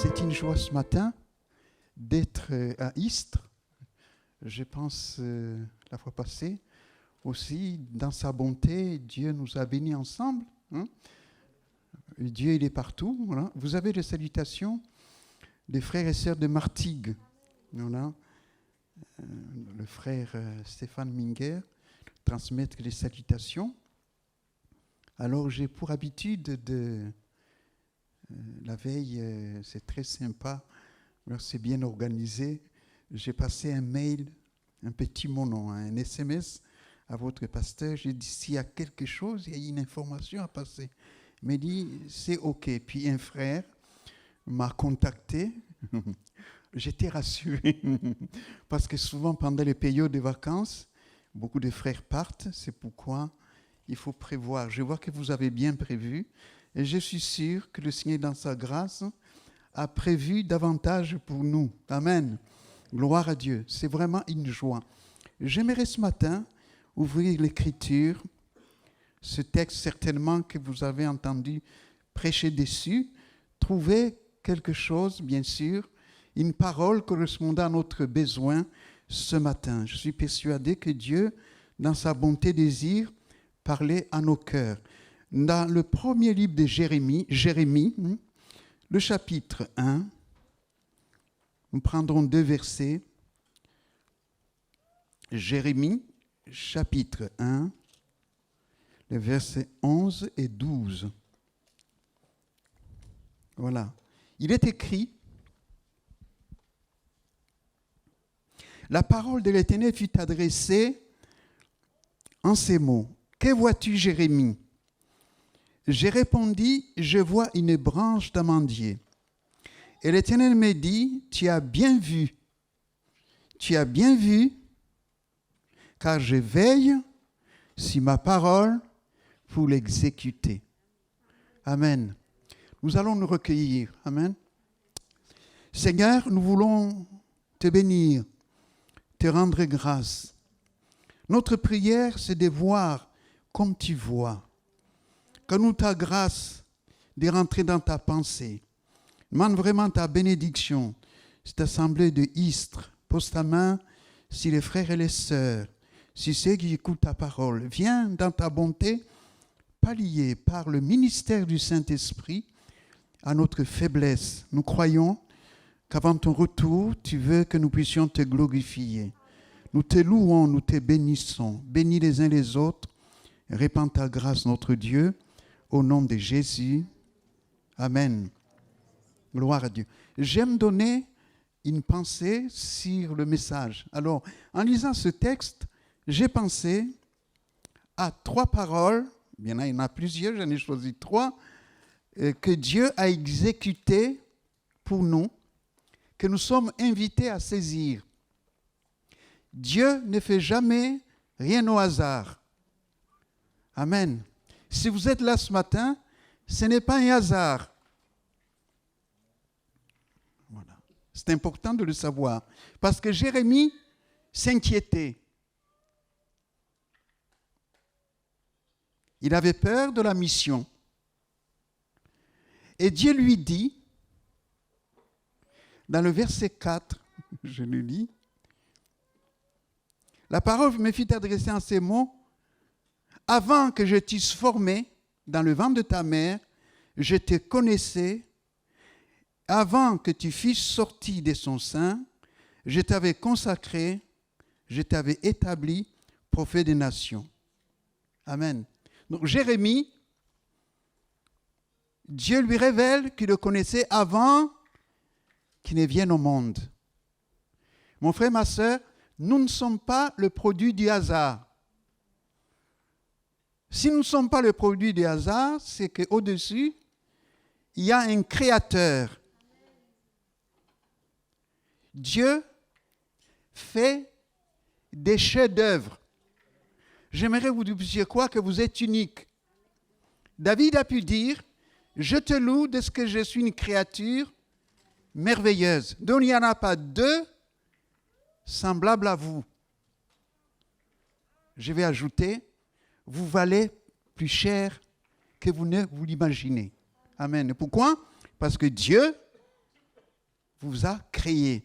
C'est une joie ce matin d'être à Istres. Je pense la fois passée aussi, dans sa bonté, Dieu nous a bénis ensemble. Hein? Dieu, il est partout. Voilà. Vous avez des salutations des frères et sœurs de Martigues. Voilà. Le frère Stéphane Minger transmettre les salutations. Alors, j'ai pour habitude de... la veille, c'est très sympa. Alors, c'est bien organisé. J'ai passé un mail, un petit monon, un SMS à votre pasteur. J'ai dit, s'il y a quelque chose, il y a une information à passer. Il m'a dit, c'est OK. Puis un frère m'a contacté. J'étais rassuré. Parce que souvent, pendant les périodes de vacances, beaucoup de frères partent. C'est pourquoi il faut prévoir. Je vois que vous avez bien prévu. Et je suis sûr que le Seigneur, dans sa grâce, a prévu davantage pour nous. Amen. Gloire à Dieu. C'est vraiment une joie. J'aimerais ce matin ouvrir l'Écriture, ce texte certainement que vous avez entendu prêcher dessus, trouver quelque chose, bien sûr, une parole correspondant à notre besoin ce matin. Je suis persuadé que Dieu, dans sa bonté, désire parler à nos cœurs. Dans le premier livre de Jérémie, le chapitre 1, nous prendrons 2 versets. Jérémie, chapitre 1, les versets 11 et 12. Voilà. Il est écrit, la parole de l'Éternel fut adressée en ces mots. Que vois-tu, Jérémie? J'ai répondu, je vois une branche d'amandier. Et l'Éternel me dit, tu as bien vu, car je veille sur ma parole pour l'exécuter. Amen. Nous allons nous recueillir. Amen. Seigneur, nous voulons te bénir, te rendre grâce. Notre prière, c'est de voir comme tu vois. Que nous ta grâce de rentrer dans ta pensée. Demande vraiment ta bénédiction. Cette assemblée de Istres, pose ta main sur les frères et les sœurs, sur ceux qui écoutent ta parole. Viens dans ta bonté, pallier par le ministère du Saint-Esprit à notre faiblesse. Nous croyons qu'avant ton retour, tu veux que nous puissions te glorifier. Nous te louons, nous te bénissons. Bénis les uns les autres. Répands ta grâce, notre Dieu, au nom de Jésus. Amen. Gloire à Dieu. J'aime donner une pensée sur le message. Alors, en lisant ce texte, j'ai pensé à 3 paroles, bien il y en a plusieurs, j'en ai choisi 3, que Dieu a exécutées pour nous, que nous sommes invités à saisir. Dieu ne fait jamais rien au hasard. Amen. Si vous êtes là ce matin, ce n'est pas un hasard. Voilà. C'est important de le savoir. Parce que Jérémie s'inquiétait. Il avait peur de la mission. Et Dieu lui dit, dans le verset 4, je le lis, la parole me fit adresser en ces mots, avant que je t'eusse formé dans le ventre de ta mère, je te connaissais. Avant que tu fusses sorti de son sein, je t'avais consacré, je t'avais établi prophète des nations. Amen. Donc Jérémie, Dieu lui révèle qu'il le connaissait avant qu'il ne vienne au monde. Mon frère, ma soeur, nous ne sommes pas le produit du hasard. Si nous ne sommes pas le produit du hasard, c'est qu'au-dessus, il y a un créateur. Dieu fait des chefs-d'œuvre. J'aimerais vous dire quoi? Que vous êtes unique. David a pu dire, je te loue de ce que je suis une créature merveilleuse. Donc il n'y en a pas 2 semblables à vous. Je vais ajouter, vous valez plus cher que vous ne vous l'imaginez. Amen. Pourquoi? Parce que Dieu vous a créé.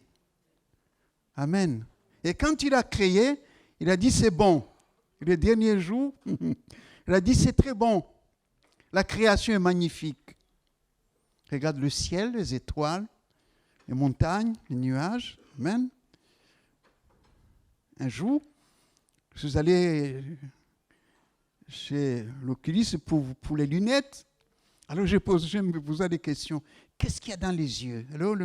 Amen. Et quand il a créé, il a dit c'est bon. Le dernier jour, il a dit c'est très bon. La création est magnifique. Regarde le ciel, les étoiles, les montagnes, les nuages. Amen. Un jour, je suis allé chez l'oculiste pour les lunettes. Alors je me posais des questions. Qu'est-ce qu'il y a dans les yeux? Alors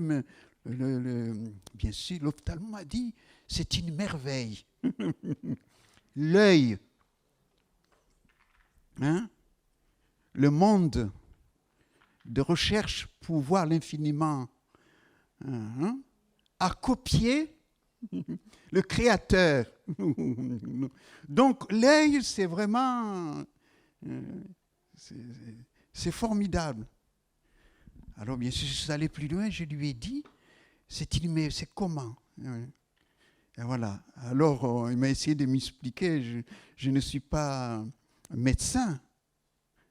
bien sûr, l'ophtalmo m'a dit, c'est une merveille. L'œil, hein? Le monde de recherche pour voir l'infiniment, hein? A copié le Créateur. Donc l'œil, c'est vraiment, c'est formidable. Alors bien sûr, je suis allé plus loin, je lui ai dit, c'est comment? Et voilà. Alors il m'a essayé de m'expliquer, je ne suis pas médecin.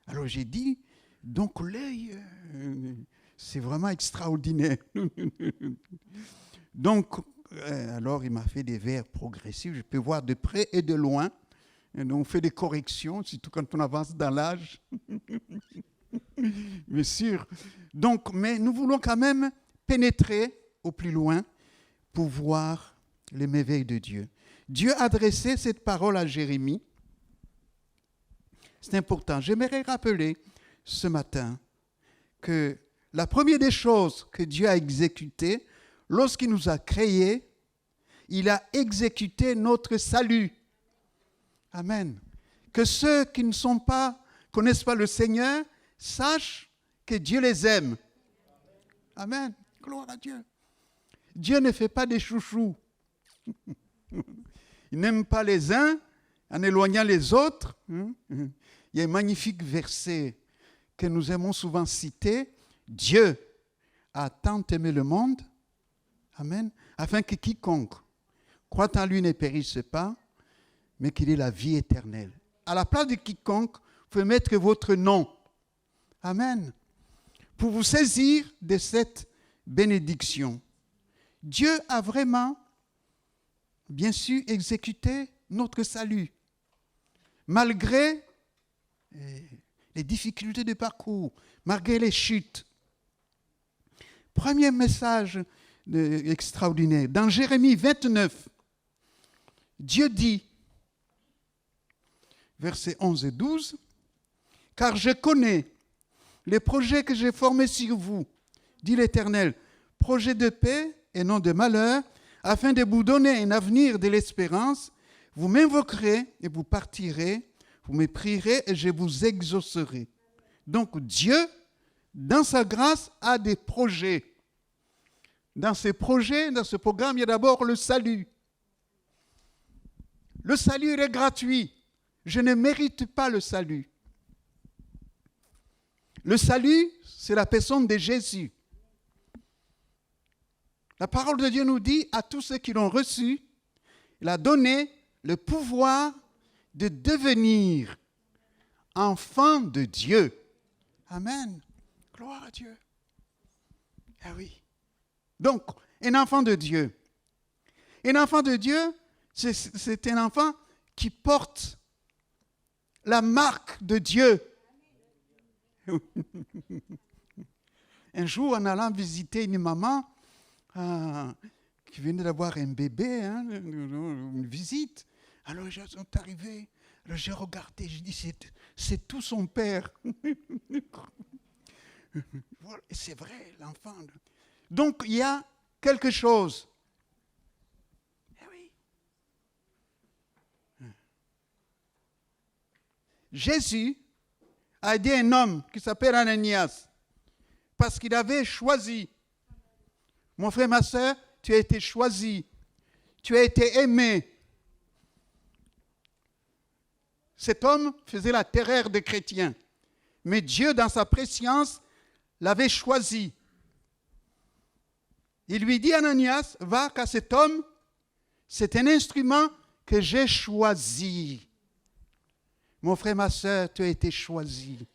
Alors j'ai dit, donc l'œil, c'est vraiment extraordinaire. Donc, alors il m'a fait des verres progressifs, je peux voir de près et de loin. Et donc on fait des corrections, surtout quand on avance dans l'âge. Bien sûr. Donc, mais nous voulons quand même pénétrer au plus loin pour voir les merveilles de Dieu. Dieu a adressé cette parole à Jérémie. C'est important. J'aimerais rappeler ce matin que la première des choses que Dieu a exécutées, lorsqu'il nous a créés, il a exécuté notre salut. Amen. Que ceux qui ne connaissent pas le Seigneur, sachent que Dieu les aime. Amen. Gloire à Dieu. Dieu ne fait pas des chouchous. Il n'aime pas les uns en éloignant les autres. Il y a un magnifique verset que nous aimons souvent citer. Dieu a tant aimé le monde, amen, afin que quiconque croit en lui ne périsse pas, mais qu'il ait la vie éternelle. À la place de quiconque, vous pouvez mettre votre nom. Amen. Pour vous saisir de cette bénédiction. Dieu a vraiment, bien sûr, exécuté notre salut. Malgré les difficultés de parcours, malgré les chutes. Premier message extraordinaire. Dans Jérémie 29, Dieu dit, versets 11 et 12, « Car je connais les projets que j'ai formés sur vous, dit l'Éternel, projets de paix et non de malheur, afin de vous donner un avenir de l'espérance. Vous m'invoquerez et vous partirez, vous me prierez et je vous exaucerai. » Donc Dieu, dans sa grâce, a des projets. Dans ces projets, dans ce programme, il y a d'abord le salut. Le salut est gratuit. Je ne mérite pas le salut. Le salut, c'est la personne de Jésus. La parole de Dieu nous dit à tous ceux qui l'ont reçu, il a donné le pouvoir de devenir enfants de Dieu. Amen. Gloire à Dieu. Ah oui. Donc, un enfant de Dieu. Un enfant de Dieu, c'est un enfant qui porte la marque de Dieu. Un jour, en allant visiter une maman qui venait d'avoir un bébé, une visite, alors ils sont arrivés, alors j'ai regardé, j'ai dit, c'est tout son père. Voilà, c'est vrai, l'enfant. Donc, il y a quelque chose. Eh oui. Jésus a aidé un homme qui s'appelle Ananias parce qu'il avait choisi. Mon frère, ma soeur, tu as été choisi. Tu as été aimé. Cet homme faisait la terreur des chrétiens. Mais Dieu, dans sa préscience, l'avait choisi. Il lui dit, Ananias, va, car cet homme, c'est un instrument que j'ai choisi. Mon frère, ma soeur, tu as été choisi.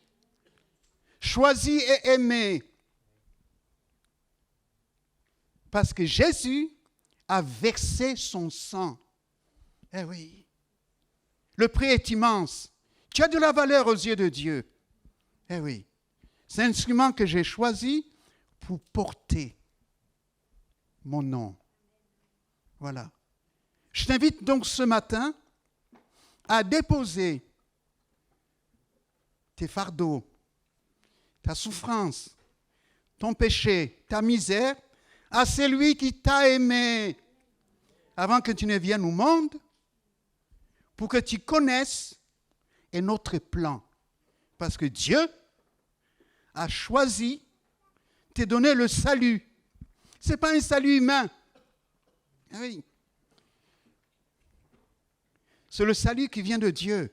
Choisi et aimé. Parce que Jésus a versé son sang. Eh oui. Le prix est immense. Tu as de la valeur aux yeux de Dieu. Eh oui. C'est un instrument que j'ai choisi pour porter mon nom. Voilà. Je t'invite donc ce matin à déposer tes fardeaux, ta souffrance, ton péché, ta misère à celui qui t'a aimé avant que tu ne viennes au monde, pour que tu connaisses un autre plan. Parce que Dieu a choisi de te donner le salut. Ce n'est pas un salut humain. Oui. C'est le salut qui vient de Dieu.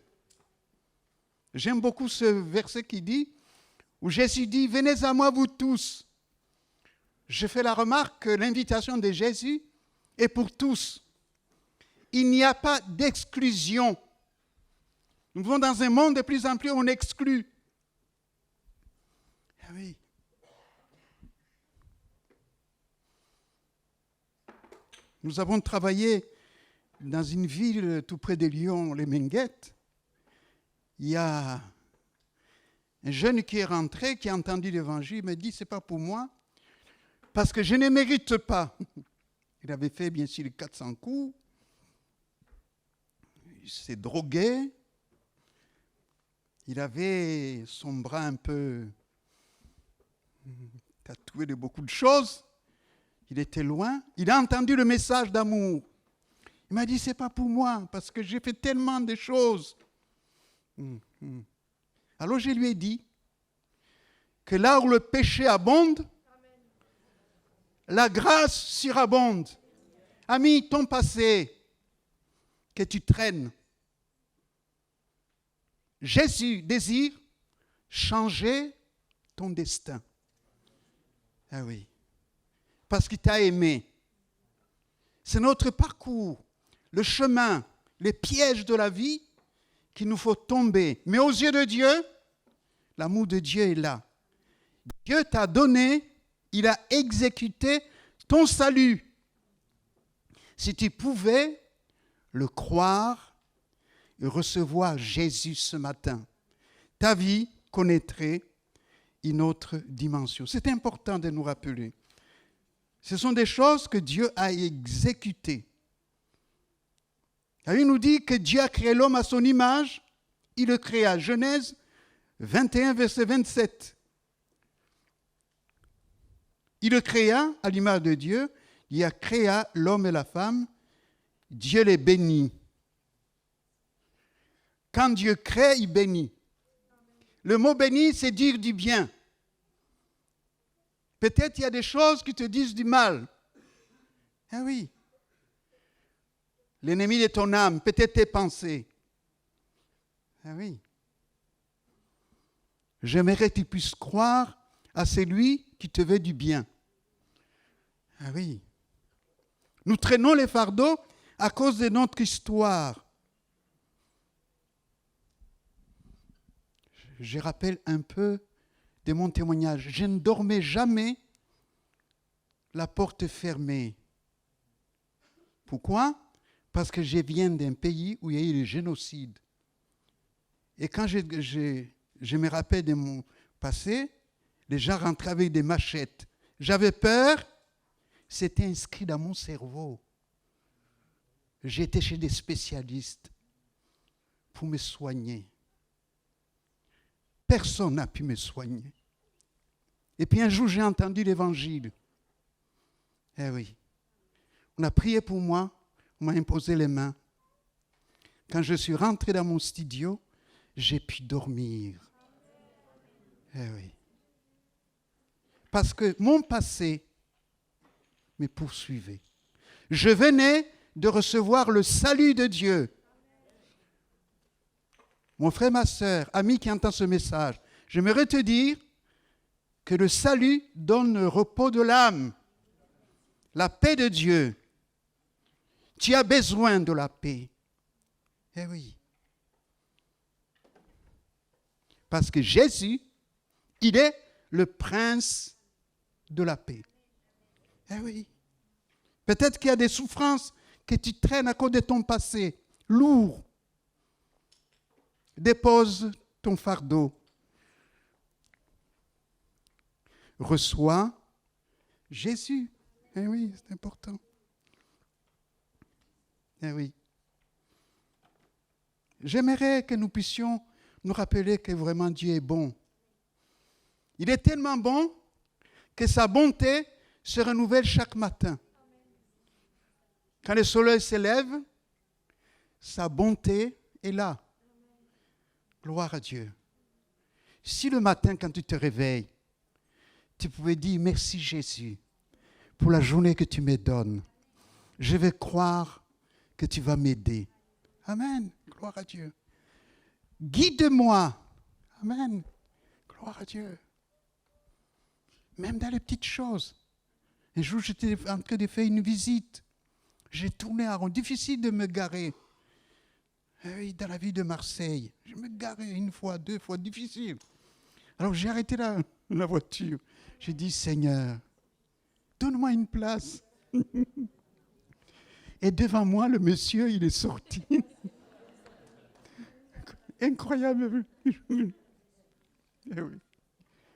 J'aime beaucoup ce verset qui dit, où Jésus dit, venez à moi vous tous. Je fais la remarque que l'invitation de Jésus est pour tous. Il n'y a pas d'exclusion. Nous vivons dans un monde de plus en plus où on exclut. Ah oui. Nous avons travaillé dans une ville tout près de Lyon, les Minguettes. Il y a un jeune qui est rentré, qui a entendu l'évangile, il m'a dit, c'est pas pour moi, parce que je ne mérite pas. Il avait fait bien sûr les 400 coups, il s'est drogué, il avait son bras un peu tatoué de beaucoup de choses, il était loin, il a entendu le message d'amour. Il m'a dit, c'est pas pour moi, parce que j'ai fait tellement de choses. Alors je lui ai dit que là où le péché abonde, la grâce surabonde. Ami, ton passé que tu traînes, Jésus désire changer ton destin. Ah oui, parce qu'il t'a aimé. C'est notre parcours, le chemin, les pièges de la vie qu'il nous faut tomber. Mais aux yeux de Dieu, l'amour de Dieu est là. Dieu t'a donné, il a exécuté ton salut. Si tu pouvais le croire et recevoir Jésus ce matin, ta vie connaîtrait une autre dimension. C'est important de nous rappeler. Ce sont des choses que Dieu a exécutées. Il nous dit que Dieu a créé l'homme à son image. Il le créa. Genèse 21, verset 27. Il le créa à l'image de Dieu. Il a créé l'homme et la femme. Dieu les bénit. Quand Dieu crée, il bénit. Le mot béni, c'est dire du bien. Peut-être il y a des choses qui te disent du mal. Ah oui. L'ennemi de ton âme, peut-être tes pensées. Ah oui. J'aimerais que tu puisses croire à celui qui te veut du bien. Ah oui. Nous traînons les fardeaux à cause de notre histoire. Je rappelle un peu de mon témoignage. Je ne dormais jamais la porte fermée. Pourquoi ? Parce que je viens d'un pays où il y a eu le génocide. Et quand je me rappelle de mon passé, les gens rentraient avec des machettes. J'avais peur, c'était inscrit dans mon cerveau. J'étais chez des spécialistes pour me soigner. Personne n'a pu me soigner. Et puis un jour, j'ai entendu l'évangile. Eh oui. On a prié pour moi, on m'a imposé les mains. Quand je suis rentré dans mon studio, j'ai pu dormir. Eh oui. Parce que mon passé me poursuivait. Je venais de recevoir le salut de Dieu. Mon frère, ma sœur, ami qui entend ce message, j'aimerais te dire que le salut donne le repos de l'âme, la paix de Dieu. Tu as besoin de la paix. Eh oui. Parce que Jésus, il est le prince de la paix. Eh oui. Peut-être qu'il y a des souffrances que tu traînes à cause de ton passé, lourd. Dépose ton fardeau. Reçois Jésus. Eh oui, c'est important. Eh oui. J'aimerais que nous puissions nous rappeler que vraiment Dieu est bon. Il est tellement bon que sa bonté se renouvelle chaque matin. Quand le soleil se lève, sa bonté est là. Gloire à Dieu. Si le matin, quand tu te réveilles, tu pouvais dire merci Jésus pour la journée que tu me donnes, je vais croire que tu vas m'aider. Amen. Gloire à Dieu. Guide-moi. Amen. Gloire à Dieu. Même dans les petites choses. Un jour, j'étais en train de faire une visite. J'ai tourné en rond. Difficile de me garer. Oui, dans la ville de Marseille. Je me garais une fois, deux fois. Difficile. Alors, j'ai arrêté la voiture. J'ai dit, Seigneur, donne-moi une place. Et devant moi, le monsieur, il est sorti. Incroyable. Eh oui.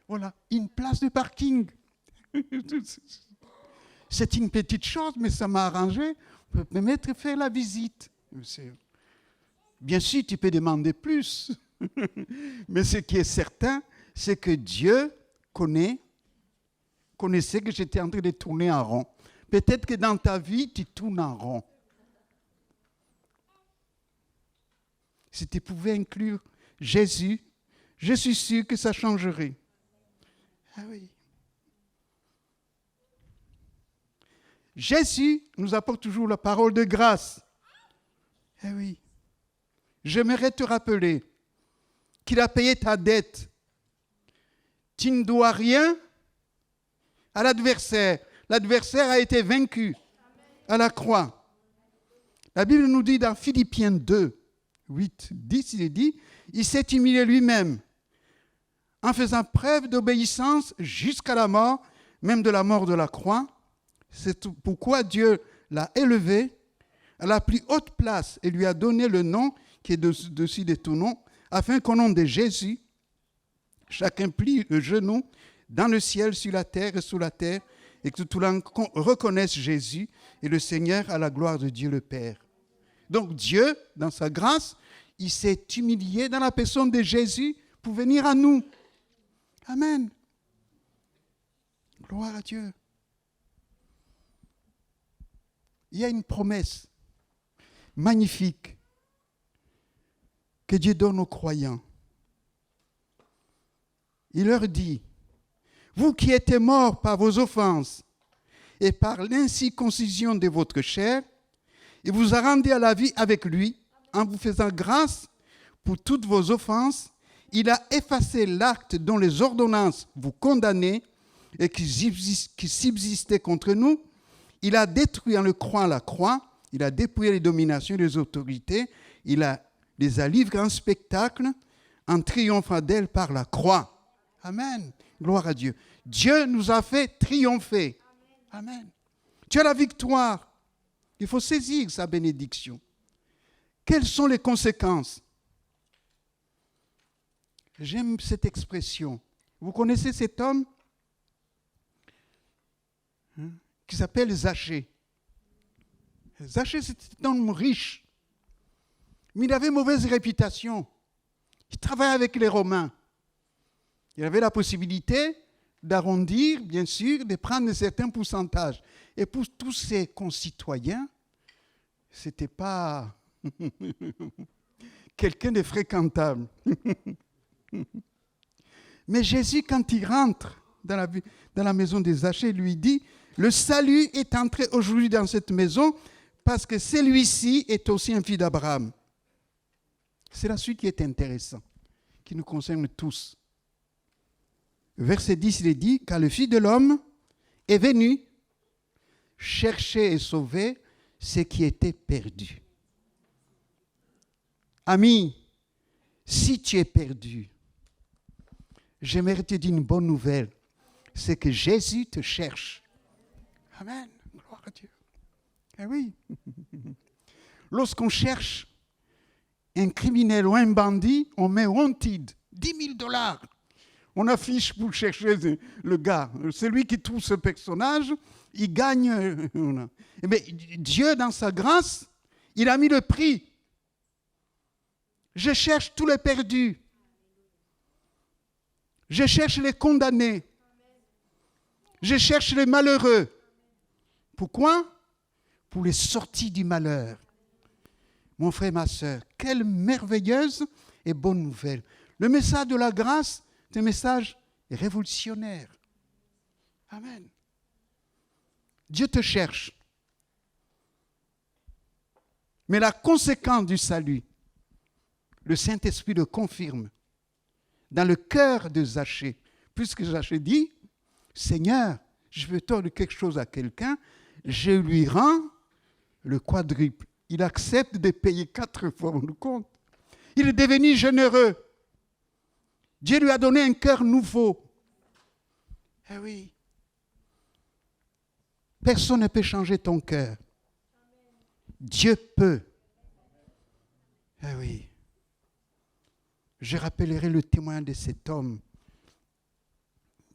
Voilà, une place de parking. C'est une petite chose, mais ça m'a arrangé pour me mettre à faire la visite. Bien sûr, tu peux demander plus. Mais ce qui est certain, c'est que Dieu connaissait que j'étais en train de tourner en rond. Peut-être que dans ta vie, tu tournes en rond. Si tu pouvais inclure Jésus, je suis sûr que ça changerait. Ah oui. Jésus nous apporte toujours la parole de grâce. Eh oui. J'aimerais te rappeler qu'il a payé ta dette. Tu ne dois rien à l'adversaire. L'adversaire a été vaincu à la croix. La Bible nous dit dans Philippiens 2, 8, 10, il est dit, il s'est humilié lui-même en faisant preuve d'obéissance jusqu'à la mort, même de la mort de la croix. C'est pourquoi Dieu l'a élevé à la plus haute place et lui a donné le nom qui est dessus de tout nom, afin qu'au nom de Jésus, chacun plie le genou dans le ciel, sur la terre et sous la terre, et que tout le monde reconnaisse Jésus et le Seigneur à la gloire de Dieu le Père. Donc Dieu, dans sa grâce, il s'est humilié dans la personne de Jésus pour venir à nous. Amen. Gloire à Dieu. Il y a une promesse magnifique que Dieu donne aux croyants. Il leur dit, vous qui êtes morts par vos offenses et par l'incirconcision de votre chair, il vous a rendu à la vie avec lui en vous faisant grâce pour toutes vos offenses. Il a effacé l'acte dont les ordonnances vous condamnaient et qui subsistait contre nous. Il a détruit en le croix la croix. Il a dépouillé les dominations et les autorités. Il les a livrées en spectacle en triomphant d'elles par la croix. Amen. Gloire à Dieu. Dieu nous a fait triompher. Amen. Tu as la victoire. Il faut saisir sa bénédiction. Quelles sont les conséquences? J'aime cette expression. Vous connaissez cet homme qui s'appelle Zachée. Zachée, c'était un homme riche. Mais il avait mauvaise réputation. Il travaillait avec les Romains. Il avait la possibilité d'arrondir, bien sûr, de prendre un certain pourcentage. Et pour tous ses concitoyens, ce n'était pas quelqu'un de fréquentable. Mais Jésus, quand il rentre dans la maison de Zachée, lui dit, le salut est entré aujourd'hui dans cette maison parce que celui-ci est aussi un fils d'Abraham. C'est la suite qui est intéressante, qui nous concerne tous. Verset 10, il est dit, car le Fils de l'homme est venu chercher et sauver ce qui était perdu. Ami, si tu es perdu, j'aimerais te dire une bonne nouvelle, c'est que Jésus te cherche. Amen. Gloire à Dieu. Eh oui. Lorsqu'on cherche un criminel ou un bandit, on met wanted, $10,000. On affiche pour chercher le gars. Celui qui trouve ce personnage, il gagne. Mais Dieu, dans sa grâce, il a mis le prix. Je cherche tous les perdus. Je cherche les condamnés. Je cherche les malheureux. Pourquoi? Pour les sorties du malheur. Mon frère, ma soeur, quelle merveilleuse et bonne nouvelle. Le message de la grâce, c'est un message révolutionnaire. Amen. Dieu te cherche. Mais la conséquence du salut, le Saint-Esprit le confirme dans le cœur de Zachée. Puisque Zachée dit, Seigneur, je veux tordre quelque chose à quelqu'un, je lui rends le quadruple. Il accepte de payer 4 fois, on nous compte. Il est devenu généreux. Dieu lui a donné un cœur nouveau. Eh oui. Personne ne peut changer ton cœur. Dieu peut. Eh oui. Je rappellerai le témoignage de cet homme.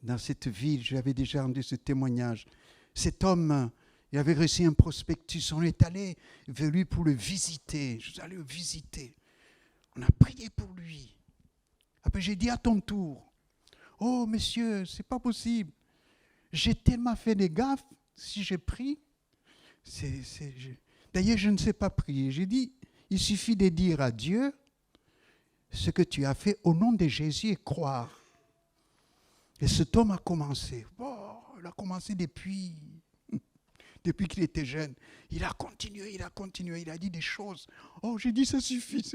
Dans cette ville, j'avais déjà rendu ce témoignage. Cet homme, il avait reçu un prospectus. On est allé vers lui pour le visiter. Je suis allé le visiter. On a prié pour lui. Après, j'ai dit à ton tour, oh monsieur, c'est pas possible. J'ai tellement fait des gaffes, si j'ai pris. D'ailleurs, je ne sais pas prier. J'ai dit, il suffit de dire à Dieu ce que tu as fait au nom de Jésus et croire. Et cet homme a commencé. Oh, il a commencé depuis qu'il était jeune. Il a continué, il a dit des choses. Oh, j'ai dit, ça suffit.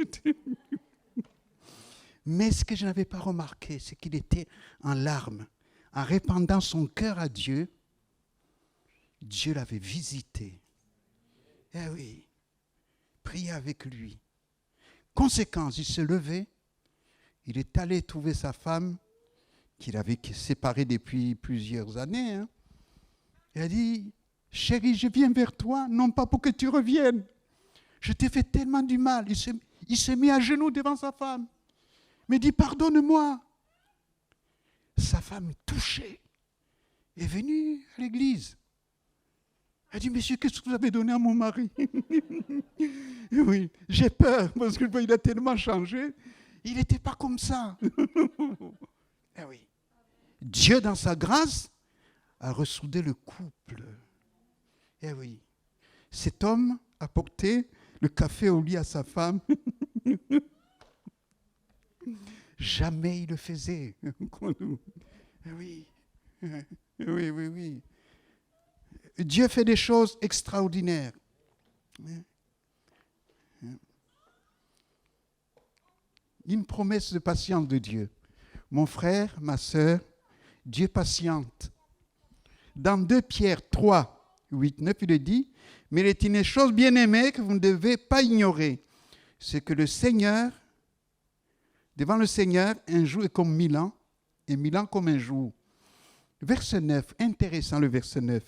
Mais ce que je n'avais pas remarqué, c'est qu'il était en larmes. En répandant son cœur à Dieu, Dieu l'avait visité. Eh oui, prier avec lui. Conséquence, il se levait, il est allé trouver sa femme, qu'il avait séparée depuis plusieurs années. Hein. Il a dit, chérie, je viens vers toi, non pas pour que tu reviennes. Je t'ai fait tellement du mal. Il s'est mis à genoux devant sa femme. Mais dit, pardonne-moi. Sa femme touchée est venue à l'église. Elle dit, monsieur, qu'est-ce que vous avez donné à mon mari? Oui, j'ai peur parce qu'il a tellement changé. Il n'était pas comme ça. Eh oui. Dieu, dans sa grâce, a ressoudé le couple. Eh oui. Cet homme a porté le café au lit à sa femme. Jamais il le faisait. Oui. Oui. Dieu fait des choses extraordinaires. Une promesse de patience de Dieu. Mon frère, ma sœur, Dieu patiente. Dans 2 Pierre 3, 8, 9, il dit, mais il est une chose bien aimée que vous ne devez pas ignorer. C'est que le Seigneur, devant le Seigneur, un jour est comme 1000 ans, et 1000 ans comme un jour. Verset 9, intéressant le verset 9.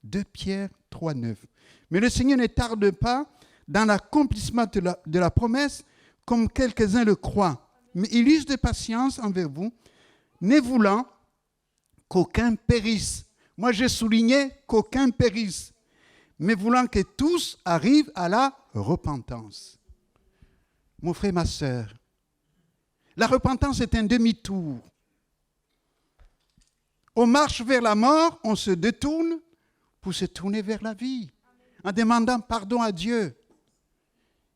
2 Pierre 3, 9. Mais le Seigneur ne tarde pas dans l'accomplissement de la promesse, comme quelques-uns le croient. Mais il use de patience envers vous, ne voulant qu'aucun périsse. Moi, j'ai souligné qu'aucun périsse, mais voulant que tous arrivent à la repentance. Mon frère, ma sœur, la repentance est un demi-tour. On marche vers la mort, on se détourne pour se tourner vers la vie, en demandant pardon à Dieu.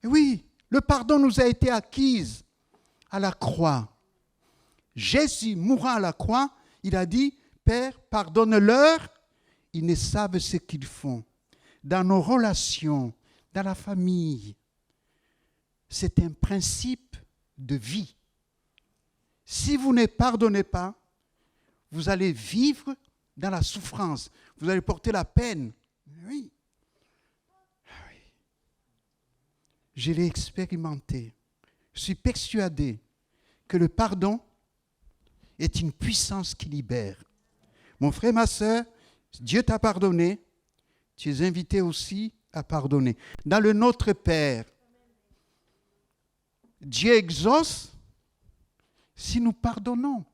Et oui, le pardon nous a été acquis à la croix. Jésus, mourant à la croix, il a dit, Père, pardonne-leur, ils ne savent ce qu'ils font. Dans nos relations, dans la famille, c'est un principe de vie. Si vous ne pardonnez pas, vous allez vivre dans la souffrance. Vous allez porter la peine. Oui. Je l'ai expérimenté. Je suis persuadé que le pardon est une puissance qui libère. Mon frère, ma soeur, Dieu t'a pardonné. tu es invité aussi à pardonner. Dans le Notre Père, Dieu exauce si nous pardonnons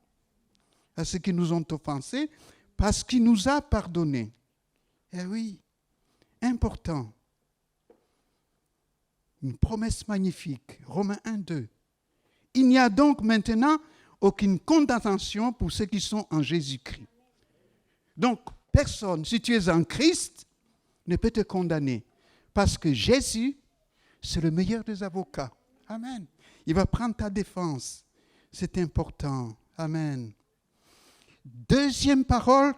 à ceux qui nous ont offensés parce qu'il nous a pardonnés. Eh oui, important. Une promesse magnifique. Romains 1, 2. Il n'y a donc maintenant aucune condamnation pour ceux qui sont en Jésus-Christ. Donc, personne, si tu es en Christ, ne peut te condamner. Parce que Jésus, c'est le meilleur des avocats. Amen. Il va prendre ta défense. C'est important. Amen. Deuxième parole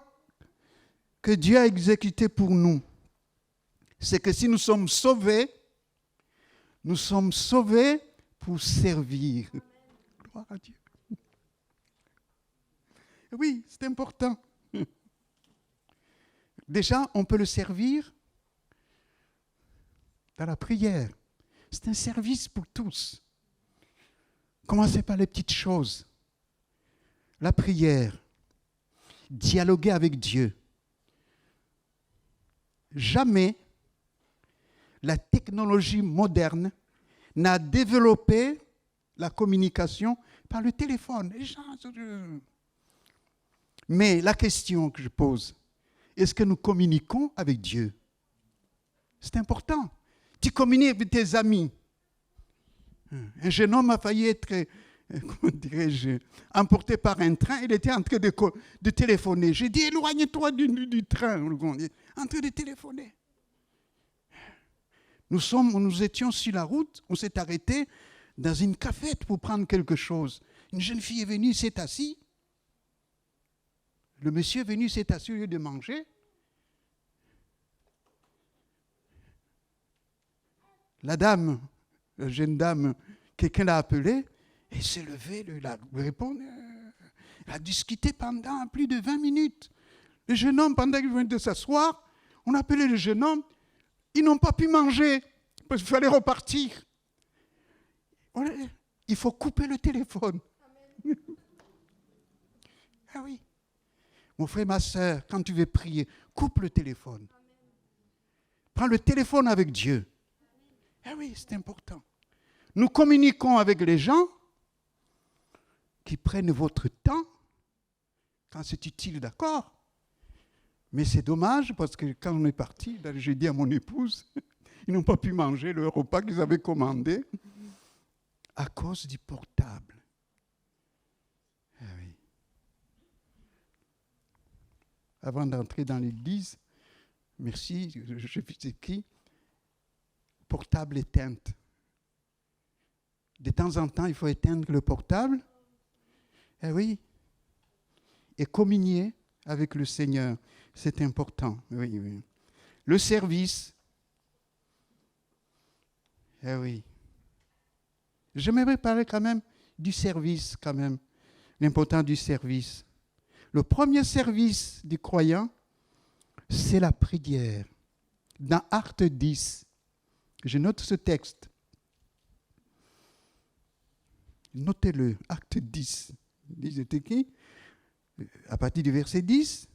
que Dieu a exécutée pour nous, c'est que si nous sommes sauvés pour servir. Gloire à Dieu. Oui, c'est important. Déjà, on peut le servir dans la prière. C'est un service pour tous. Commencez par les petites choses. La prière. Dialoguer avec Dieu. Jamais la technologie moderne n'a développé la communication par le téléphone. Mais la question que je pose, est-ce que nous communiquons avec Dieu? C'est important. Tu communiques avec tes amis. Un jeune homme a failli être, comment dirais-je, emporté par un train. Il était en train de téléphoner. J'ai dit, éloigne-toi du train. En train de téléphoner. Nous étions sur la route. On s'est arrêté dans une cafette pour prendre quelque chose. Une jeune fille est venue, s'est assise. Le monsieur est venu, s'est assis au lieu de manger. La dame, la jeune dame, quelqu'un l'a appelée, et s'est levée, elle a répondu. Elle a discuté pendant plus de 20 minutes. Le jeune homme, pendant qu'il venait de s'asseoir, on a appelé le jeune homme, ils n'ont pas pu manger, parce qu'il fallait repartir. Il faut couper le téléphone. Ah oui. Mon frère, ma soeur, quand tu veux prier, coupe le téléphone. Prends le téléphone avec Dieu. Ah oui, c'est important. Nous communiquons avec les gens qui prennent votre temps quand c'est utile, d'accord. Mais c'est dommage parce que quand on est parti, j'ai dit à mon épouse, ils n'ont pas pu manger le repas qu'ils avaient commandé à cause du portable. Ah oui. Avant d'entrer dans l'église, merci, je sais qui, portable éteinte. De temps en temps, il faut éteindre le portable. Eh oui. Et communier avec le Seigneur. C'est important. Oui, oui. Le service. Eh oui. J'aimerais parler quand même du service, quand même. L'importance du service. Le premier service du croyant, c'est la prière. Dans Actes 10, je note ce texte. Notez-le, Actes 10. Il est écrit, à partir du verset 10,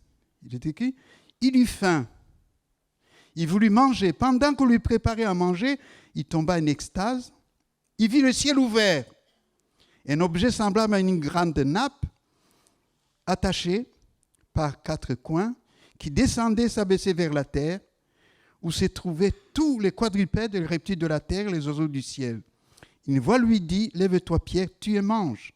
il est écrit, il eut faim. Il voulut manger. Pendant qu'on lui préparait à manger, il tomba en extase. Il vit le ciel ouvert. Un objet semblable à une grande nappe, attaché par 4 coins, qui descendait, s'abaissait vers la terre, où se trouvaient tous les quadrupèdes et les reptiles de la terre, les oiseaux du ciel. Une voix lui dit, « Lève-toi, Pierre, tu et mange. »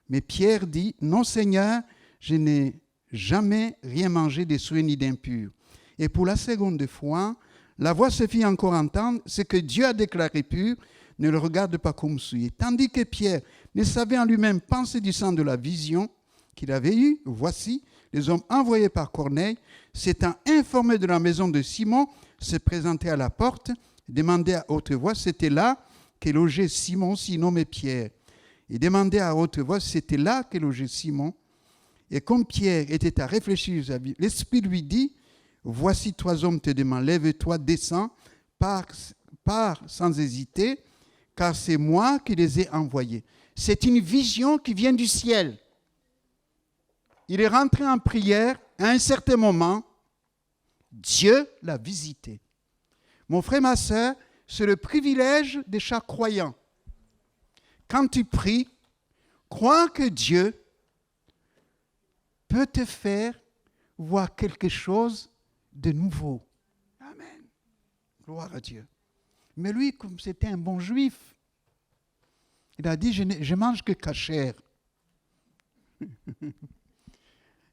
Mais Pierre dit, « Non, Seigneur, je n'ai jamais rien mangé de souillé ni d'impur. » Et pour la seconde fois, la voix se fit encore entendre, « Ce que Dieu a déclaré pur, ne le regarde pas comme souillé. » Tandis que Pierre ne savait en lui-même penser du sens de la vision qu'il avait eue, voici, les hommes envoyés par Corneille, s'étant informés de la maison de Simon, se présentaient à la porte, demandaient à haute voix, c'était là qu'est logé Simon, surnommé Pierre. Et demandaient à haute voix, c'était là qu'est logé Simon. Et comme Pierre était à réfléchir, l'Esprit lui dit, voici 3 hommes te demandent, lève-toi, descends, pars sans hésiter, car c'est moi qui les ai envoyés. C'est une vision qui vient du ciel. Il est rentré en prière à un certain moment. Dieu l'a visité. Mon frère, ma soeur, c'est le privilège de chaque croyant. Quand tu pries, crois que Dieu peut te faire voir quelque chose de nouveau. Amen. Gloire à Dieu. Mais lui, comme c'était un bon juif, il a dit, je mange que cachère.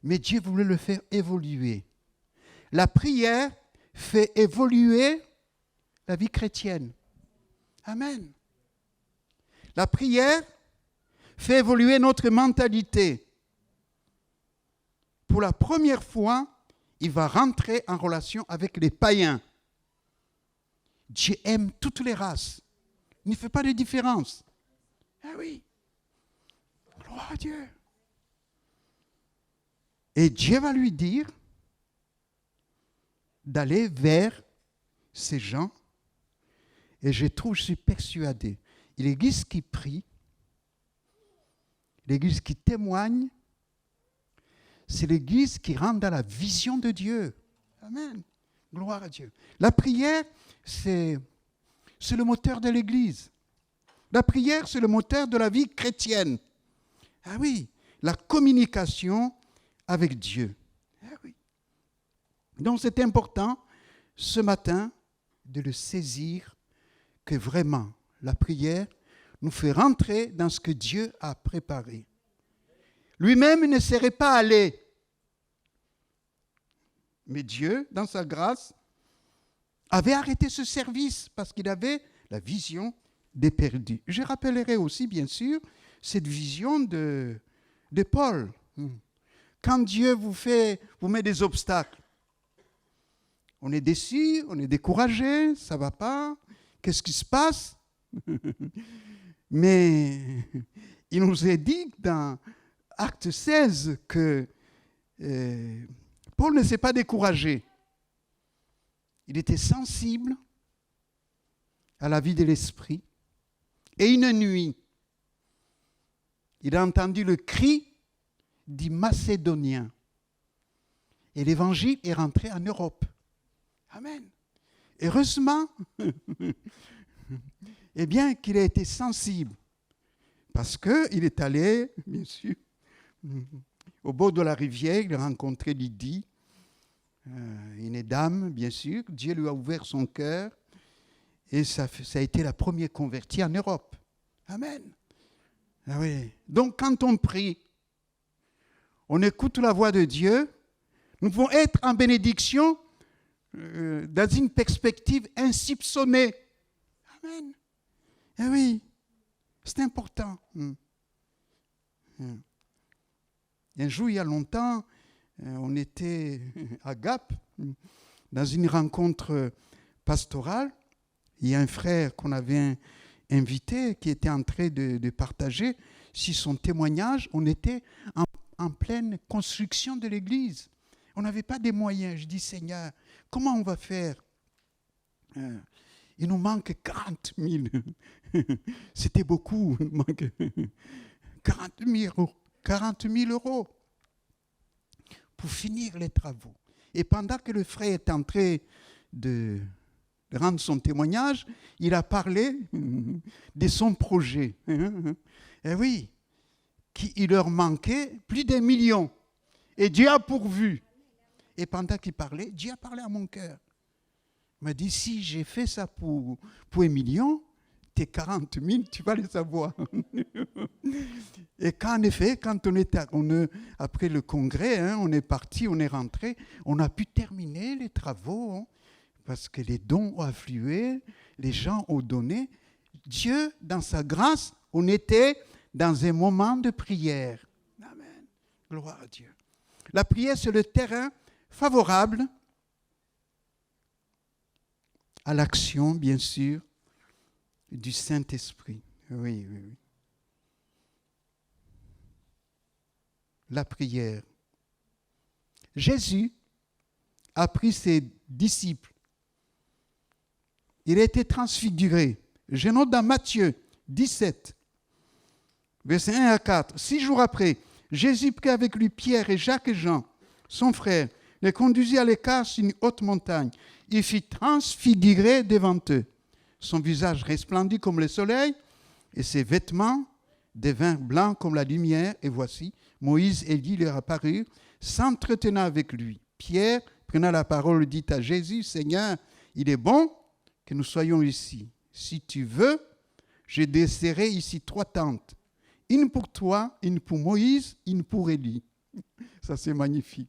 Mais Dieu voulait le faire évoluer. La prière fait évoluer la vie chrétienne. Amen. La prière fait évoluer notre mentalité. Pour la première fois, il va rentrer en relation avec les païens. Dieu aime toutes les races. Il ne fait pas de différence. Ah oui. Gloire à Dieu. Et Dieu va lui dire d'aller vers ces gens. Et je suis persuadé, l'Église qui prie, l'Église qui témoigne, c'est l'Église qui rentre dans la vision de Dieu. Amen. Gloire à Dieu. La prière, c'est le moteur de l'Église. La prière, c'est le moteur de la vie chrétienne. Ah oui, la communication avec Dieu. Ah oui. Donc c'est important, ce matin, de le saisir, que vraiment, la prière nous fait rentrer dans ce que Dieu a préparé. Lui-même ne serait pas allé. Mais Dieu, dans sa grâce, avait arrêté ce service parce qu'il avait la vision des perdus. Je rappellerai aussi, bien sûr, cette vision de Paul. Quand Dieu vous met des obstacles, on est déçu, on est découragé, ça ne va pas. Qu'est-ce qui se passe? Mais il nous est dit dans Acte 16 que Paul ne s'est pas découragé. Il était sensible à la vie de l'esprit. Et une nuit, il a entendu le cri des Macédoniens. Et l'évangile est rentré en Europe. Amen. Heureusement, eh bien, qu'il a été sensible. Parce qu'il est allé, bien sûr, au bord de la rivière, il a rencontré Lydie, une dame, bien sûr. Dieu lui a ouvert son cœur. Et ça a été la première convertie en Europe. Amen. Ah oui. Donc, quand on prie, on écoute la voix de Dieu, nous pouvons être en bénédiction dans une perspective insoupçonnée. Amen. Eh oui, c'est important. Un jour, il y a longtemps, on était à Gap, dans une rencontre pastorale. Il y a un frère qu'on avait invité qui était en train de partager sur son témoignage. On était en pleine construction de l'église. On n'avait pas de moyens. Je dis, Seigneur, comment on va faire? Il nous manque 40 000. C'était beaucoup. Il nous manque 40 000 euros pour finir les travaux. Et pendant que le frère est en train de rendre son témoignage, il a parlé de son projet. Et oui, il leur manquait plus d'1 million. Et Dieu a pourvu. Et pendant qu'il parlait, Dieu a parlé à mon cœur. Il m'a dit, si j'ai fait ça pour 1 million, tes 40 000, tu vas les avoir. Et qu'en effet, quand après le congrès, on est parti, on est rentré, on a pu terminer les travaux, parce que les dons ont afflué, les gens ont donné. Dieu, dans sa grâce, on était dans un moment de prière. Amen. Gloire à Dieu. La prière, c'est le terrain favorable à l'action, bien sûr, du Saint-Esprit. Oui. La prière. Jésus a pris ses disciples. Il a été transfiguré. Je note dans Matthieu 17, versets 1 à 4. 6 jours après, Jésus prit avec lui Pierre et Jacques et Jean, son frère, les conduisit à l'écart sur une haute montagne. Il fit transfigurer devant eux. Son visage resplendit comme le soleil et ses vêtements devinrent blancs comme la lumière. Et voici, Moïse et Élie leur apparurent, s'entretenant avec lui. Pierre, prenant la parole, dit à Jésus, « Seigneur, il est bon que nous soyons ici. Si tu veux, je desserrai ici 3 tentes. Une pour toi, une pour Moïse, une pour Élie. » Ça, c'est magnifique.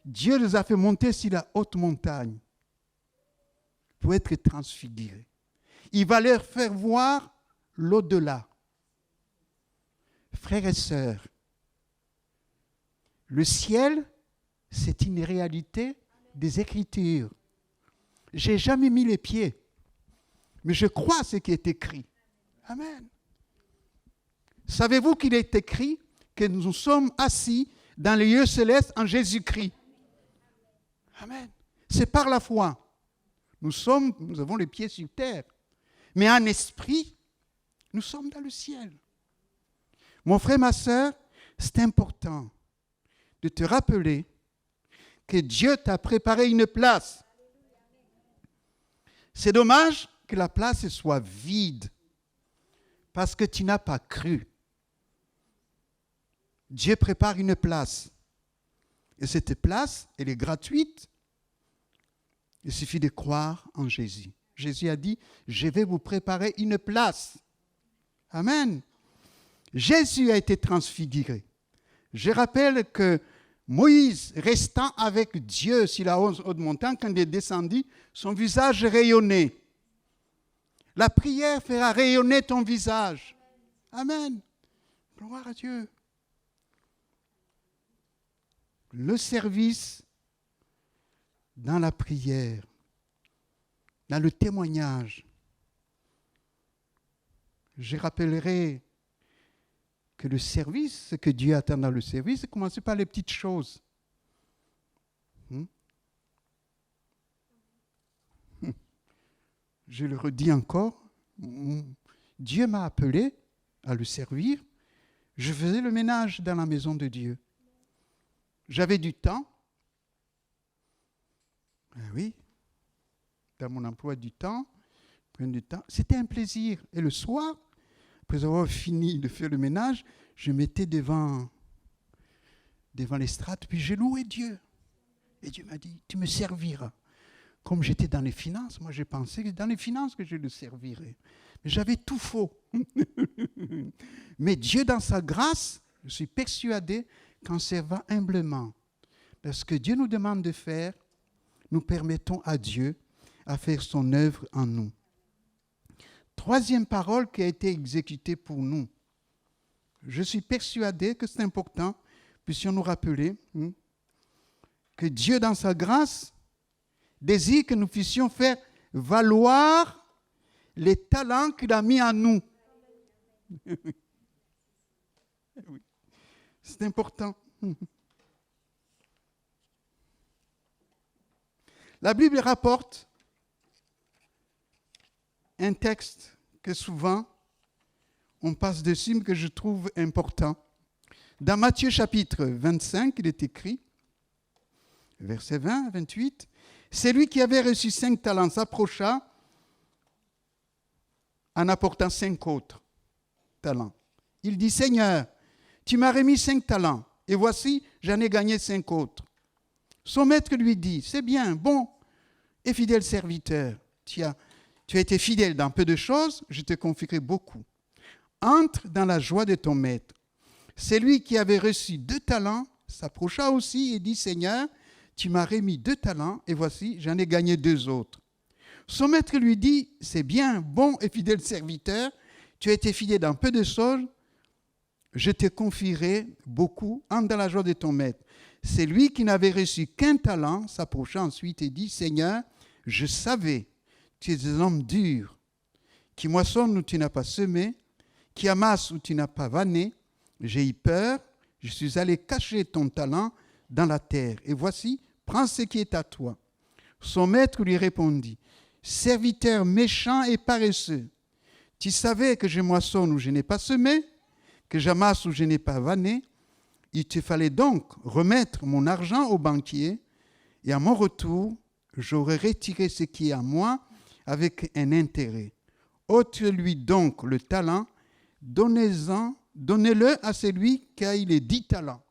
Dieu les a fait monter sur la haute montagne pour être transfigurés. Il va leur faire voir l'au-delà. Frères et sœurs, le ciel, c'est une réalité des Écritures. Je n'ai jamais mis les pieds, mais je crois ce qui est écrit. Amen. Savez-vous qu'il est écrit que nous sommes assis dans les lieux célestes en Jésus-Christ? Amen. C'est par la foi. Nous avons les pieds sur terre. Mais en esprit, nous sommes dans le ciel. Mon frère, ma sœur, c'est important de te rappeler que Dieu t'a préparé une place. C'est dommage que la place soit vide parce que tu n'as pas cru. Dieu prépare une place. Et cette place, elle est gratuite. Il suffit de croire en Jésus. Jésus a dit, je vais vous préparer une place. Amen. Jésus a été transfiguré. Je rappelle que Moïse, restant avec Dieu sur la haute montagne, quand il est descendu, son visage rayonnait. La prière fera rayonner ton visage. Amen. Gloire à Dieu. Le service dans la prière, dans le témoignage. Je rappellerai que le service, ce que Dieu attend dans le service, c'est commencer par les petites choses. Je le redis encore, Dieu m'a appelé à le servir. Je faisais le ménage dans la maison de Dieu. J'avais du temps. Oui, dans mon emploi du temps, prendre du temps. C'était un plaisir. Et le soir, après avoir fini de faire le ménage, je mettais devant l'estrade, puis je louais Dieu. Et Dieu m'a dit, tu me serviras. Comme j'étais dans les finances, moi j'ai pensé que c'est dans les finances que je le servirais. Mais j'avais tout faux. Mais Dieu, dans sa grâce, je suis persuadé qu'en servant humblement, parce que Dieu nous demande de faire, nous permettons à Dieu à faire son œuvre en nous. Troisième parole qui a été exécutée pour nous. Je suis persuadé que c'est important, puissions nous rappeler que Dieu, dans sa grâce, désire que nous puissions faire valoir les talents qu'il a mis en nous. Oui. C'est important. La Bible rapporte un texte que souvent on passe dessus, mais que je trouve important. Dans Matthieu chapitre 25, il est écrit, versets 20 à 28, « Celui qui avait reçu 5 talents s'approcha en apportant 5 autres talents. Il dit, « Seigneur, tu m'as remis 5 talents, et voici, j'en ai gagné 5 autres. » Son maître lui dit, « C'est bien, bon et fidèle serviteur, tu as été fidèle dans peu de choses, je te confierai beaucoup. Entre dans la joie de ton maître. » Celui qui avait reçu 2 talents s'approcha aussi et dit, « Seigneur, tu m'as remis 2 talents, et voici, j'en ai gagné 2 autres. » Son maître lui dit, « C'est bien, bon et fidèle serviteur, tu as été fidèle dans peu de choses, je te confierai beaucoup, entre dans la joie de ton maître. » Celui qui n'avait reçu qu'un talent s'approcha ensuite et dit, « Seigneur, je savais, tu es un homme dur, qui moissonne où tu n'as pas semé, qui amasse où tu n'as pas vanné. J'ai eu peur, je suis allé cacher ton talent dans la terre. Et voici, prends ce qui est à toi. » Son maître lui répondit, « Serviteur méchant et paresseux, tu savais que je moissonne où je n'ai pas semé, que j'amasse où je n'ai pas vanné. Il te fallait donc remettre mon argent au banquier, et à mon retour, j'aurai retiré ce qui est à moi avec un intérêt. Ôtez-lui donc le talent, donnez-le à celui qui a eu les 10 talents.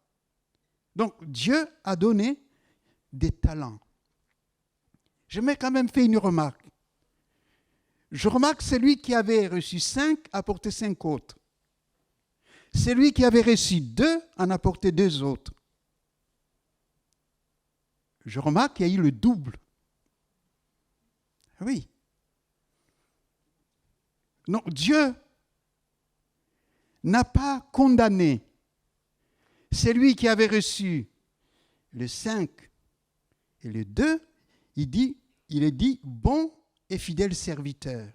Donc, Dieu a donné des talents. Je m'ai quand même fait une remarque. Je remarque celui qui avait reçu 5 apportait 5 autres. Celui qui avait reçu 2 en apportait 2 autres. Je remarque qu'il y a eu le double. Oui. Non, Dieu n'a pas condamné celui qui avait reçu le 5 et le 2. Il est dit bon et fidèle serviteur.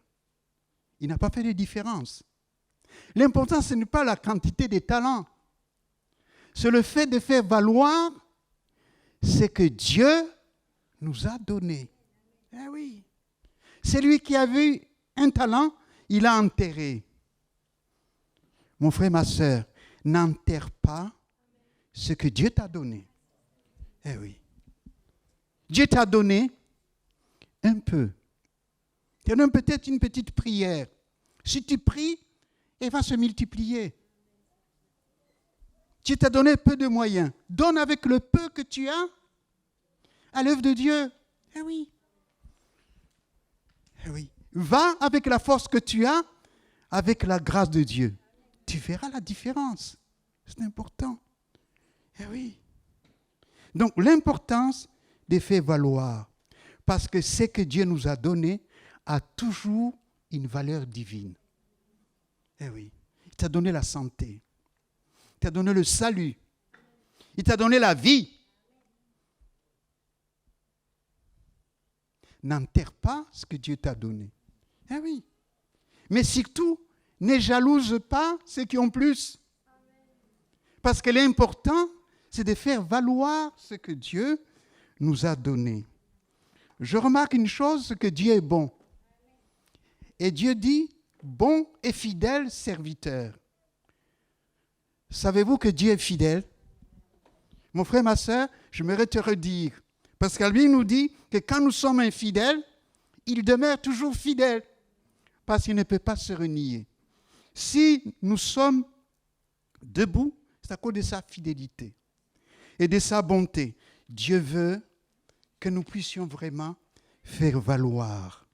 Il n'a pas fait de différence. L'important, ce n'est pas la quantité des talents. C'est le fait de faire valoir ce que Dieu nous a donné. Eh oui. Celui qui avait un talent, il a enterré. Mon frère, ma soeur, n'enterre pas ce que Dieu t'a donné. Eh oui. Dieu t'a donné un peu. Tu as donné peut-être une petite prière. Si tu pries, elle va se multiplier. Dieu t'a donné peu de moyens. Donne avec le peu que tu as à l'œuvre de Dieu. Eh oui. Eh oui. Va avec la force que tu as, avec la grâce de Dieu. Tu verras la différence. C'est important. Eh oui. Donc, l'importance de faire valoir. Parce que ce que Dieu nous a donné a toujours une valeur divine. Eh oui. Il t'a donné la santé. Il t'a donné le salut. Il t'a donné la vie. N'enterre pas ce que Dieu t'a donné. Eh oui. Mais surtout, ne jalouse pas ceux qui ont plus. Parce que l'important, c'est de faire valoir ce que Dieu nous a donné. Je remarque une chose, que Dieu est bon. Et Dieu dit, bon et fidèle serviteur. Savez-vous que Dieu est fidèle? Mon frère, ma soeur, j'aimerais te redire. Parce qu'à lui, il nous dit que quand nous sommes infidèles, il demeure toujours fidèle. Parce qu'il ne peut pas se renier. Si nous sommes debout, c'est à cause de sa fidélité et de sa bonté. Dieu veut que nous puissions vraiment faire valoir.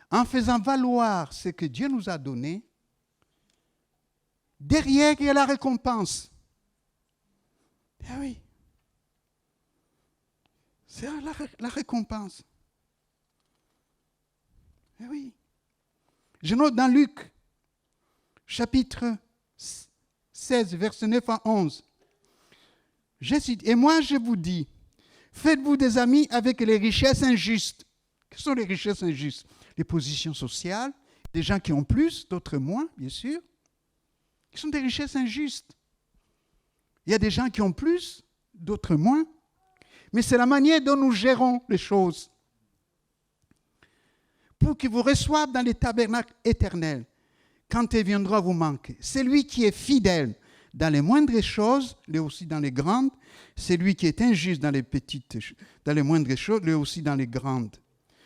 En faisant valoir ce que Dieu nous a donné, derrière, il y a la récompense. Ah oui. C'est la récompense. Ah oui. Je note dans Luc, chapitre 16, versets 9 à 11. Je cite, et moi je vous dis, faites-vous des amis avec les richesses injustes. Quelles sont les richesses injustes? Les positions sociales, des gens qui ont plus, d'autres moins, bien sûr. Ce sont des richesses injustes. Il y a des gens qui ont plus, d'autres moins. Mais c'est la manière dont nous gérons les choses. Pour qu'ils vous reçoivent dans les tabernacles éternels, quand il viendra vous manquer. Celui qui est fidèle dans les moindres choses, lui aussi dans les grandes. Celui qui est injuste dans les moindres choses, lui aussi dans les grandes.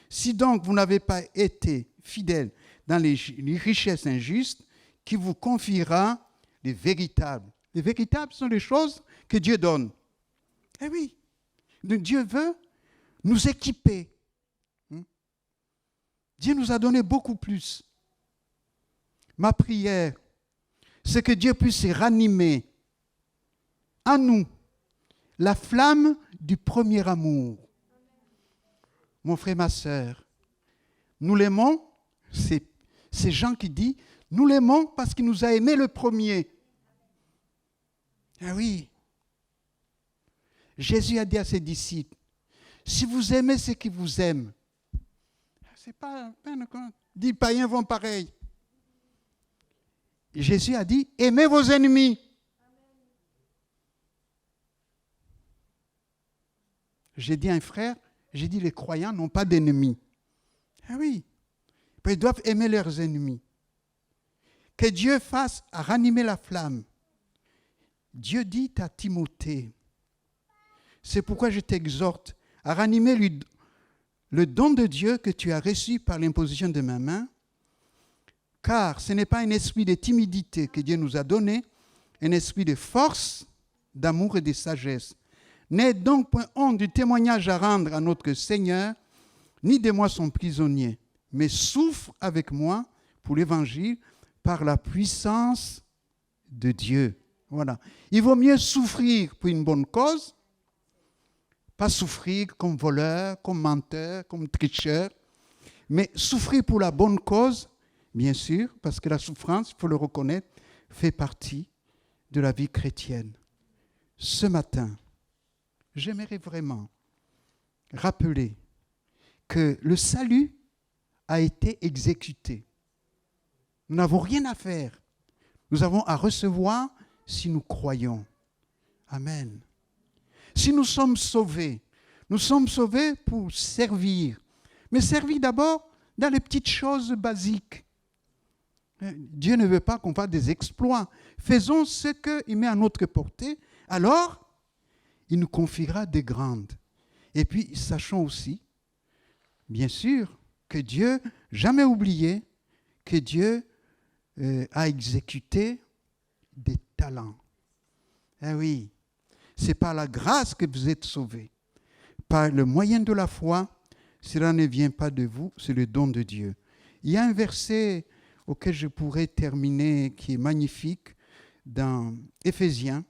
Si donc vous n'avez pas été fidèle dans les richesses injustes, qui vous confiera les véritables. Les véritables sont les choses que Dieu donne. Eh oui, Dieu veut nous équiper. Dieu nous a donné beaucoup plus. Ma prière, c'est que Dieu puisse ranimer en nous la flamme du premier amour. Mon frère, ma soeur, nous l'aimons, c'est Jean qui dit, nous l'aimons parce qu'il nous a aimés le premier. Ah oui. Jésus a dit à ses disciples, si vous aimez ceux qui vous aiment, c'est pas peine, les païens vont pareil. Jésus a dit, aimez vos ennemis. J'ai dit à un frère, j'ai dit les croyants n'ont pas d'ennemis. Ah oui, ils doivent aimer leurs ennemis. Que Dieu fasse à ranimer la flamme. Dieu dit à Timothée, c'est pourquoi je t'exhorte à ranimer le don de Dieu que tu as reçu par l'imposition de ma main, car ce n'est pas un esprit de timidité que Dieu nous a donné, un esprit de force, d'amour et de sagesse. N'aie donc point honte du témoignage à rendre à notre Seigneur, ni de moi son prisonnier, mais souffre avec moi pour l'Évangile par la puissance de Dieu. Voilà. Il vaut mieux souffrir pour une bonne cause, pas souffrir comme voleur, comme menteur, comme tricheur, mais souffrir pour la bonne cause, bien sûr, parce que la souffrance, il faut le reconnaître, fait partie de la vie chrétienne. Ce matin, j'aimerais vraiment rappeler que le salut a été exécuté. Nous n'avons rien à faire. Nous avons à recevoir si nous croyons. Amen. Si nous sommes sauvés pour servir. Mais servir d'abord dans les petites choses basiques. Dieu ne veut pas qu'on fasse des exploits. Faisons ce qu'il met à notre portée. Alors, il nous confiera des grandes. Et puis, sachons aussi, bien sûr, que Dieu, jamais oublié, que Dieu a exécuté des talents. Eh oui, c'est par la grâce que vous êtes sauvés. Par le moyen de la foi, cela ne vient pas de vous, c'est le don de Dieu. Il y a un verset auquel je pourrais terminer qui est magnifique dans Éphésiens.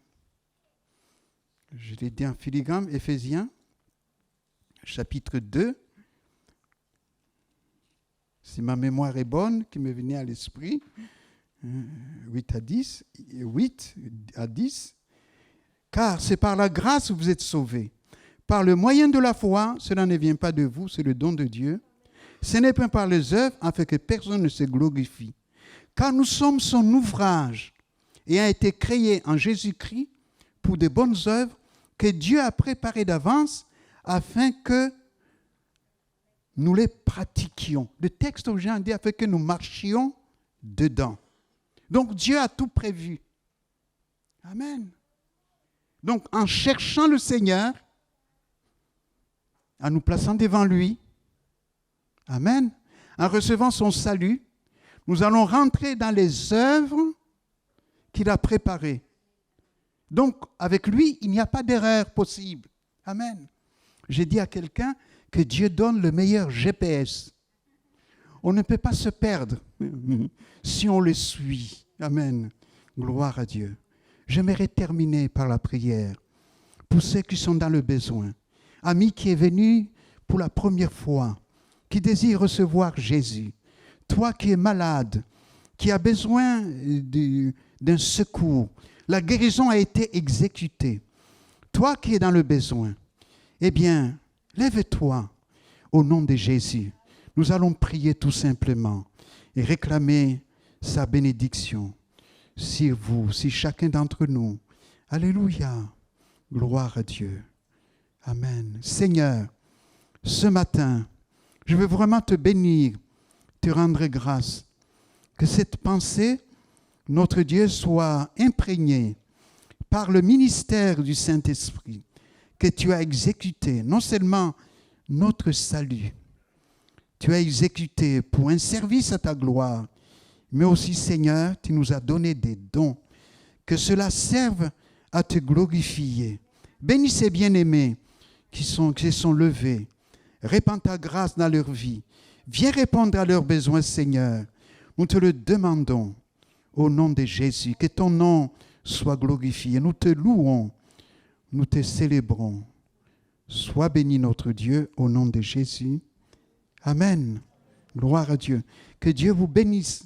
Je l'ai dit en filigrane, Éphésiens, chapitre 2. Si ma mémoire est bonne, qui me venait à l'esprit, 8 à 10. Car c'est par la grâce que vous êtes sauvés. Par le moyen de la foi, cela ne vient pas de vous, c'est le don de Dieu. Ce n'est pas par les œuvres, afin que personne ne se glorifie. Car nous sommes son ouvrage, ayant été créés en Jésus-Christ pour de bonnes œuvres que Dieu a préparées d'avance, afin que nous les pratiquions. Le texte original dit afin que nous marchions dedans. Donc Dieu a tout prévu. Amen. Donc en cherchant le Seigneur, en nous plaçant devant lui, amen, en recevant son salut, nous allons rentrer dans les œuvres qu'il a préparées. Donc avec lui, il n'y a pas d'erreur possible. Amen. J'ai dit à quelqu'un que Dieu donne le meilleur GPS. On ne peut pas se perdre si on le suit. Amen. Gloire à Dieu. J'aimerais terminer par la prière pour ceux qui sont dans le besoin. Ami qui est venu pour la première fois, qui désire recevoir Jésus. Toi qui es malade, qui as besoin d'un secours. La guérison a été exécutée. Toi qui es dans le besoin, eh bien, lève-toi au nom de Jésus. Nous allons prier tout simplement et réclamer sa bénédiction sur vous, sur chacun d'entre nous. Alléluia. Gloire à Dieu. Amen. Seigneur, ce matin, je veux vraiment te bénir, te rendre grâce. Que cette pensée, notre Dieu, soit imprégnée par le ministère du Saint-Esprit que tu as exécuté, non seulement notre salut, tu as exécuté pour un service à ta gloire, mais aussi, Seigneur, tu nous as donné des dons, que cela serve à te glorifier. Bénis ces bien-aimés qui se sont levés. Répands ta grâce dans leur vie. Viens répondre à leurs besoins, Seigneur. Nous te le demandons au nom de Jésus. Que ton nom soit glorifié. Nous te louons. Nous te célébrons. Sois béni notre Dieu au nom de Jésus. Amen. Gloire à Dieu. Que Dieu vous bénisse.